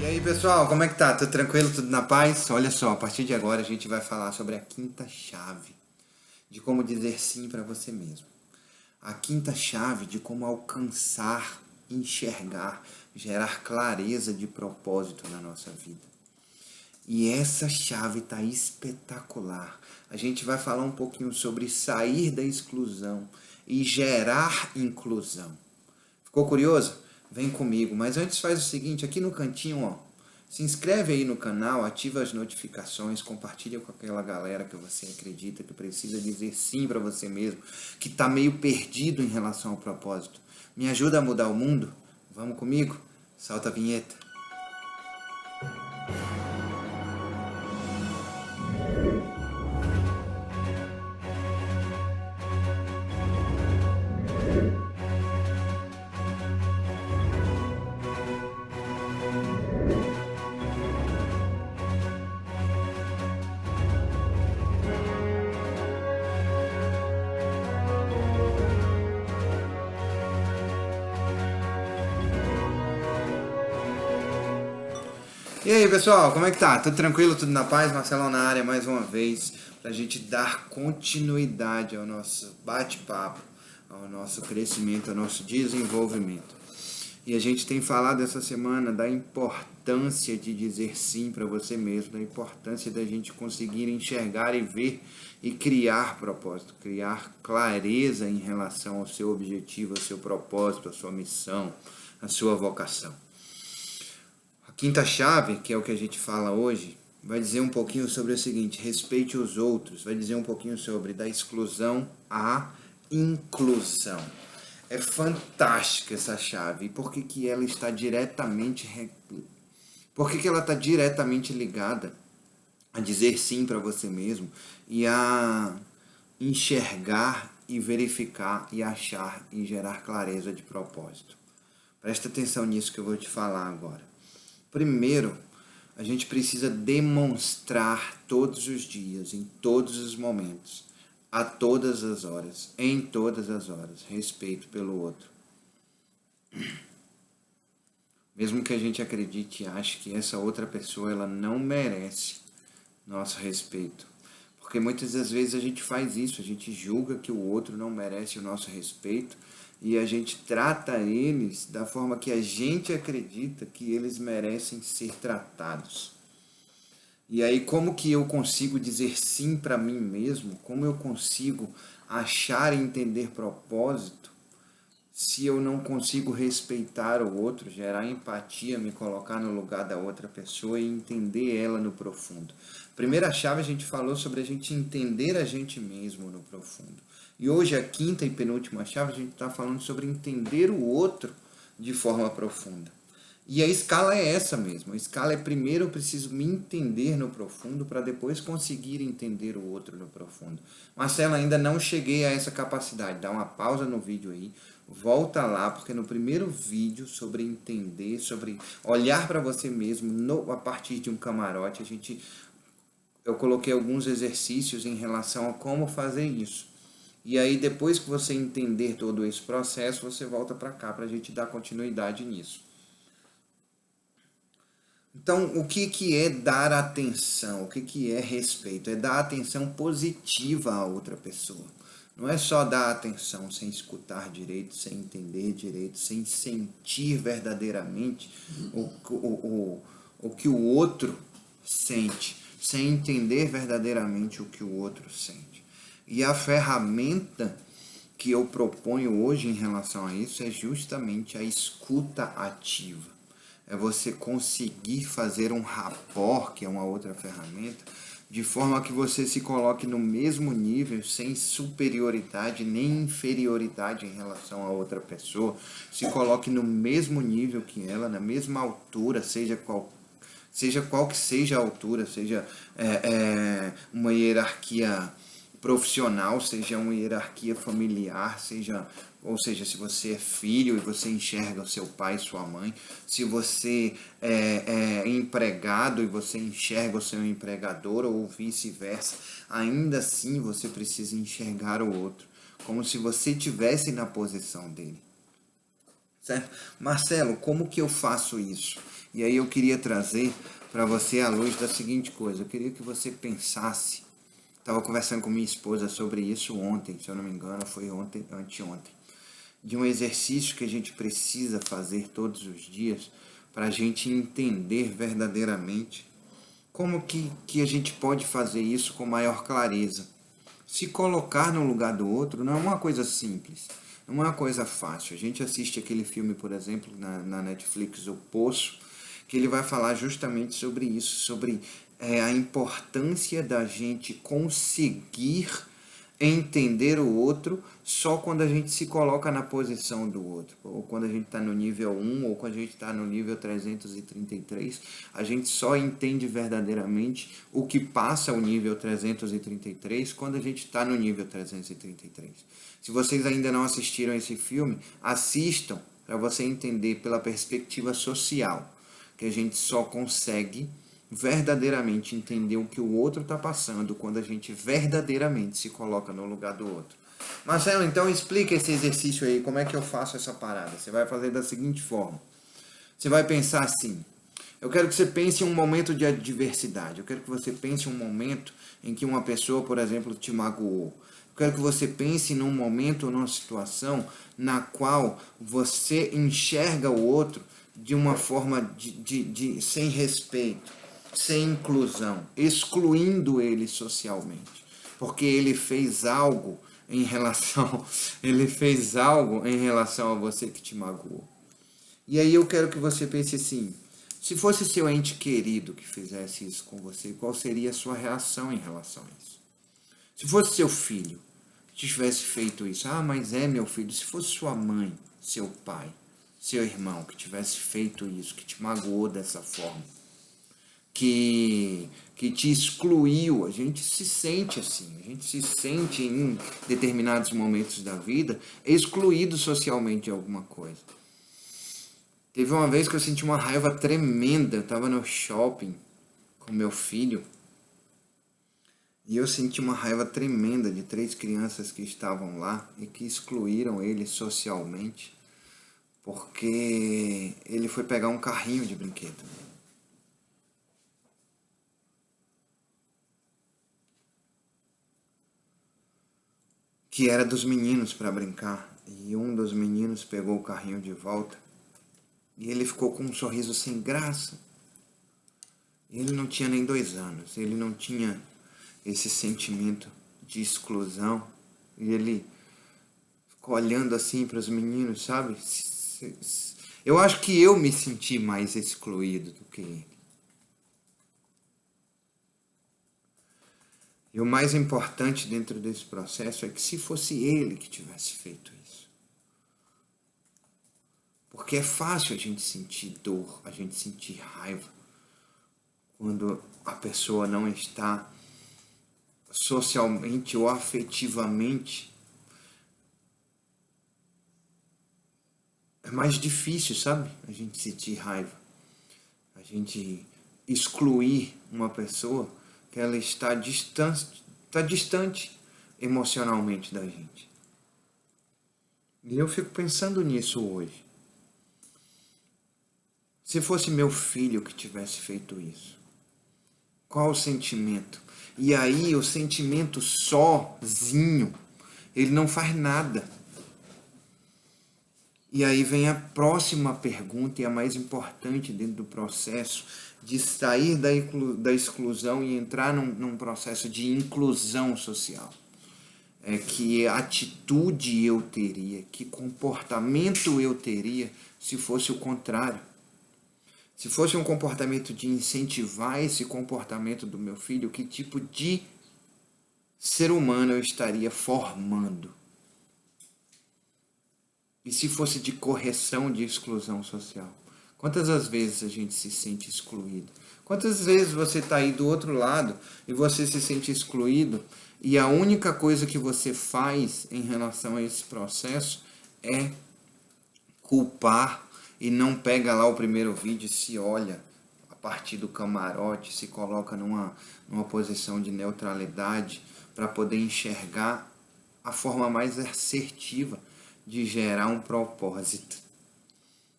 E aí, pessoal, como é que tá? Tudo tranquilo? Tudo na paz? Olha só, a partir de agora a gente vai falar sobre a quinta chave de como dizer sim para você mesmo. A quinta chave de como alcançar, enxergar, gerar clareza de propósito na nossa vida. E essa chave tá espetacular. A gente vai falar um pouquinho sobre sair da exclusão e gerar inclusão. Ficou curioso? Vem comigo. Mas antes faz o seguinte, aqui no cantinho, ó, se inscreve aí no canal, ativa as notificações, compartilha com aquela galera que você acredita que precisa dizer sim para você mesmo, que está meio perdido em relação ao propósito. Me ajuda a mudar o mundo? Vamos comigo? Solta a vinheta. E aí, pessoal, como é que tá? Tudo tranquilo, tudo na paz? Marcelão na área mais uma vez, para a gente dar continuidade ao nosso bate-papo, ao nosso crescimento, ao nosso desenvolvimento. E a gente tem falado essa semana da importância de dizer sim para você mesmo, da importância da gente conseguir enxergar e ver e criar propósito, criar clareza em relação ao seu objetivo, ao seu propósito, à sua missão, à sua vocação. A quinta chave, que é o que a gente fala hoje, vai dizer um pouquinho sobre o seguinte: respeite os outros, vai dizer um pouquinho sobre da exclusão à inclusão. É fantástica essa chave. E por que que ela está diretamente ela está diretamente ligada a dizer sim para você mesmo e a enxergar e verificar e achar e gerar clareza de propósito? Presta atenção nisso que eu vou te falar agora. Primeiro, a gente precisa demonstrar todos os dias, em todos os momentos, a todas as horas, em todas as horas, respeito pelo outro. Mesmo que a gente acredite e ache que essa outra pessoa ela não merece nosso respeito. Porque muitas das vezes a gente faz isso, a gente julga que o outro não merece o nosso respeito e a gente trata eles da forma que a gente acredita que eles merecem ser tratados. E aí, como que eu consigo dizer sim para mim mesmo? Como eu consigo achar e entender propósito se eu não consigo respeitar o outro, gerar empatia, me colocar no lugar da outra pessoa e entender ela no profundo? Primeira chave, a gente falou sobre a gente entender a gente mesmo no profundo. E hoje, a quinta e penúltima chave, a gente está falando sobre entender o outro de forma profunda. E a escala é essa mesmo. A escala é: primeiro eu preciso me entender no profundo para depois conseguir entender o outro no profundo. Marcelo, ainda não cheguei a essa capacidade. Dá uma pausa no vídeo aí, volta lá, porque no primeiro vídeo sobre entender, sobre olhar para você mesmo a partir de um camarote, eu coloquei alguns exercícios em relação a como fazer isso. E aí, depois que você entender todo esse processo, você volta para cá para a gente dar continuidade nisso. Então, o que é dar atenção? O que é respeito? É dar atenção positiva à outra pessoa. Não é só dar atenção sem escutar direito, sem entender direito, sem sentir verdadeiramente o que o outro sente, sem entender verdadeiramente o que o outro sente. E a ferramenta que eu proponho hoje em relação a isso é justamente a escuta ativa. É você conseguir fazer um rapport, que é uma outra ferramenta, de forma que você se coloque no mesmo nível, sem superioridade nem inferioridade em relação a outra pessoa. Se coloque no mesmo nível que ela, na mesma altura, seja qual que seja a altura, seja uma hierarquia profissional, seja uma hierarquia familiar, ou seja, se você é filho e você enxerga o seu pai e sua mãe, se você é empregado e você enxerga o seu empregador ou vice-versa, ainda assim você precisa enxergar o outro, como se você estivesse na posição dele. Certo? Marcelo, como que eu faço isso? E aí eu queria trazer para você à luz da seguinte coisa. Eu queria que você pensasse. Estava conversando com minha esposa sobre isso ontem, se eu não me engano, foi ontem, anteontem. De um exercício que a gente precisa fazer todos os dias para a gente entender verdadeiramente como que a gente pode fazer isso com maior clareza. Se colocar no lugar do outro não é uma coisa simples, não é uma coisa fácil. A gente assiste aquele filme, por exemplo, na Netflix, O Poço, que ele vai falar justamente sobre isso, sobre a importância da gente conseguir entender o outro só quando a gente se coloca na posição do outro, ou quando a gente está no nível 1, ou quando a gente está no nível 333, a gente só entende verdadeiramente o que passa o nível 333 quando a gente está no nível 333. Se vocês ainda não assistiram esse filme, assistam para você entender pela perspectiva social, que a gente só consegue verdadeiramente entender o que o outro está passando quando a gente verdadeiramente se coloca no lugar do outro. Marcelo, então explica esse exercício aí, como é que eu faço essa parada? Você vai fazer da seguinte forma. Você vai pensar assim, eu quero que você pense em um momento de adversidade, eu quero que você pense em um momento em que uma pessoa, por exemplo, te magoou. Eu quero que você pense num momento ou numa situação na qual você enxerga o outro de uma forma sem respeito, sem inclusão, excluindo ele socialmente, porque ele fez algo em relação, ele fez algo em relação a você que te magoou. E aí eu quero que você pense assim, se fosse seu ente querido que fizesse isso com você, qual seria a sua reação em relação a isso? Se fosse seu filho que tivesse feito isso, mas é meu filho, se fosse sua mãe, seu pai, seu irmão que tivesse feito isso, que te magoou dessa forma, que te excluiu, a gente se sente assim, a gente se sente em determinados momentos da vida excluído socialmente de alguma coisa. Teve uma vez que eu senti uma raiva tremenda, eu estava no shopping com meu filho e eu senti uma raiva tremenda de 3 crianças que estavam lá e que excluíram ele socialmente porque ele foi pegar um carrinho de brinquedo. Que era dos meninos para brincar, e um dos meninos pegou o carrinho de volta, e ele ficou com um sorriso sem graça. Ele não tinha nem 2 anos, ele não tinha esse sentimento de exclusão, e ele ficou olhando assim para os meninos, sabe? Eu acho que eu me senti mais excluído do que ele. E o mais importante dentro desse processo é que se fosse ele que tivesse feito isso. Porque é fácil a gente sentir dor, a gente sentir raiva, quando a pessoa não está socialmente ou afetivamente. É mais difícil, sabe? A gente sentir raiva, a gente excluir uma pessoa que ela está distante emocionalmente da gente. E eu fico pensando nisso hoje. Se fosse meu filho que tivesse feito isso, qual o sentimento? E aí o sentimento sozinho, ele não faz nada. E aí vem a próxima pergunta e a mais importante dentro do processo de sair da exclusão e entrar num processo de inclusão social. Que atitude eu teria, que comportamento eu teria se fosse o contrário. Se fosse um comportamento de incentivar esse comportamento do meu filho, que tipo de ser humano eu estaria formando? E se fosse de correção de exclusão social? Quantas as vezes a gente se sente excluído? Quantas vezes você está aí do outro lado e você se sente excluído e a única coisa que você faz em relação a esse processo é culpar e não pega lá o primeiro vídeo e se olha a partir do camarote, se coloca numa posição de neutralidade para poder enxergar a forma mais assertiva de gerar um propósito,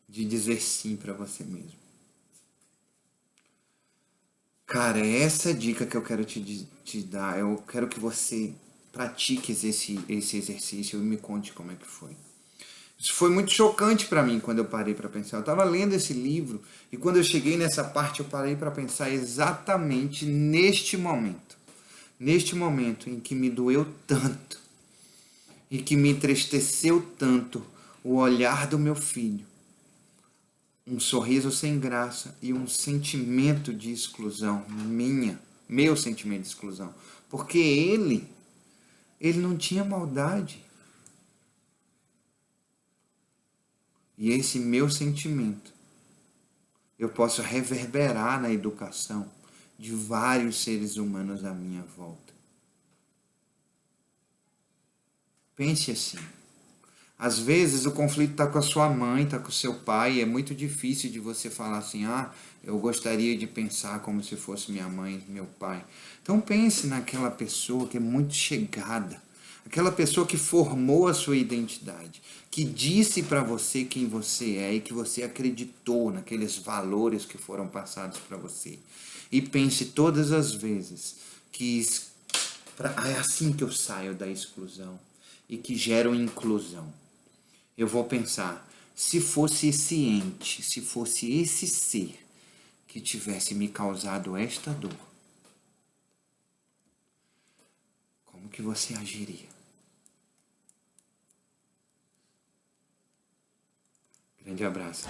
de dizer sim para você mesmo. Cara, é essa dica que eu quero te dar. Eu quero que você pratique esse exercício e me conte como é que foi. Isso foi muito chocante para mim quando eu parei para pensar. Eu estava lendo esse livro e quando eu cheguei nessa parte eu parei para pensar exatamente neste momento. Neste momento em que me doeu tanto e que me entristeceu tanto o olhar do meu filho, um sorriso sem graça e um sentimento de exclusão meu sentimento de exclusão, porque ele não tinha maldade. E esse meu sentimento eu posso reverberar na educação de vários seres humanos à minha volta. Pense assim. Às vezes o conflito está com a sua mãe, está com o seu pai, e é muito difícil de você falar assim, eu gostaria de pensar como se fosse minha mãe, meu pai. Então pense naquela pessoa que é muito chegada, aquela pessoa que formou a sua identidade, que disse para você quem você é e que você acreditou naqueles valores que foram passados para você. E pense todas as vezes que é assim que eu saio da exclusão e que gero inclusão. Eu vou pensar, se fosse esse ente, se fosse esse ser que tivesse me causado esta dor, como que você agiria? Grande abraço.